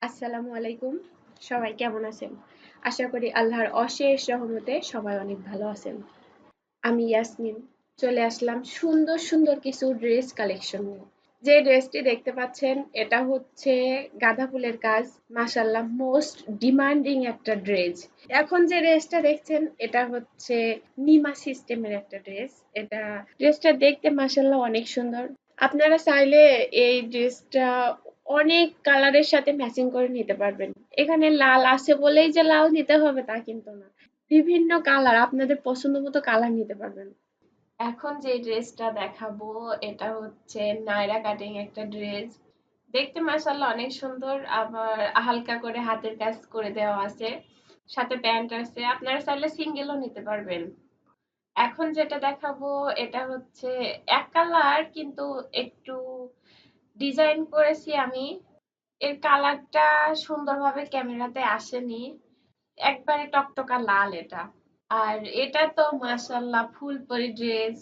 আসসালামু আলাইকুম। সবাই কেমন আছেন? আশা করি আল্লাহর অশেষ রহমতে সবাই অনেক ভালো আছেন। আমি ইয়াসমিন চলে আসলাম সুন্দর সুন্দর কিছু ড্রেস কালেকশন নিয়ে। যে ড্রেসটি দেখতে পাচ্ছেন এটা হচ্ছে গাঁদা ফুলের কাজ। মাশাআল্লাহ মোস্ট ডিমান্ডিং একটা ড্রেস। এখন যে ড্রেসটা দেখছেন এটা হচ্ছে নিমা সিস্টেমের একটা ড্রেস। এটা ড্রেসটা দেখতে মাশাআল্লাহ অনেক সুন্দর। আপনারা চাইলে এই ড্রেসটা অনেক কালারের সাথে ম্যাচিং করে নিতে পারবেন। এখানে লাল আছে বলেই যে লাল নিতে হবে তা কিন্তু না। বিভিন্ন কালার আপনাদের পছন্দ মতো কালার নিতে পারবেন। এখন যে ড্রেসটা দেখাবো এটা হচ্ছে নায়রা কাটিং একটা ড্রেস। দেখতে মাশাআল্লাহ অনেক সুন্দর, আবার হালকা করে হাতের কাজ করে দেওয়া আছে, সাথে প্যান্ট আছে, আপনারা চাইলে সিঙ্গেলও নিতে পারবেন। এখন যেটা দেখাবো এটা হচ্ছে এক কালার কিন্তু একটু ডিজাইন করেছি আমি। এর কালারটা সুন্দরভাবে ক্যামেরাতে আসেনি, একবারে টকটকা লাল এটা। আর এটা তো মাশাআল্লাহ ফুলপরি ড্রেস।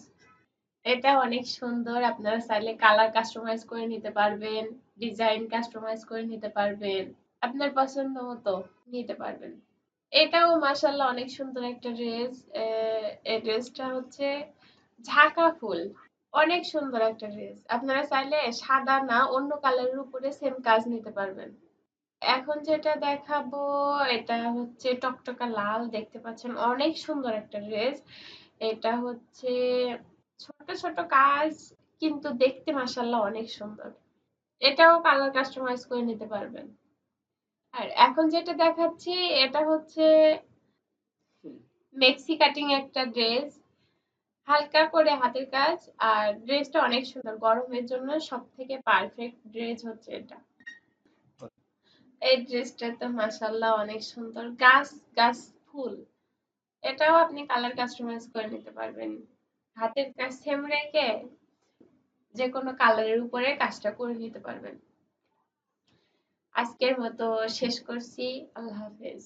এটা অনেক সুন্দর, আপনারা চাইলে কালার কাস্টমাইজ করে নিতে পারবেন, ডিজাইন কাস্টমাইজ করে নিতে পারবেন, আপনার পছন্দ মতো নিতে পারবেন। এটাও মাশাআল্লাহ অনেক সুন্দর একটা ড্রেস। এই ড্রেসটা হচ্ছে ঝাঁকা ফুল, অনেক সুন্দর একটা ড্রেস। আপনারা চাইলে সাদা না অন্য কালারের উপরে সেম কাজ নিতে পারবেন। এখন যেটা দেখাবো এটা হচ্ছে টকটকা লাল, দেখতে পাচ্ছেন অনেক সুন্দর একটা ড্রেস। এটা হচ্ছে ছোট ছোট কাজ কিন্তু দেখতে মাশাআল্লাহ অনেক সুন্দর। এটাও কালার কাস্টমাইজ করে নিতে পারবেন। আর এখন যেটা দেখাচ্ছি এটা হচ্ছে মেক্সি কাটিং একটা ড্রেস, হালকা করে হাতের কাজ। আর ড্রেসটা অনেক সুন্দর, গরমের জন্য সব থেকে পারফেক্ট ড্রেস হচ্ছে এটা। এই ড্রেসটা তো মাশাআল্লাহ অনেক সুন্দর, গাছ গাছ ফুল। এটাও আপনি কালার কাস্টমাইজ করে নিতে পারবেন, হাতের কাজ সেম রেখে যে কোনো কালারের উপরে কাজটা করে নিতে পারবেন। আজকের মতো শেষ করছি, আল্লাহ হাফেজ।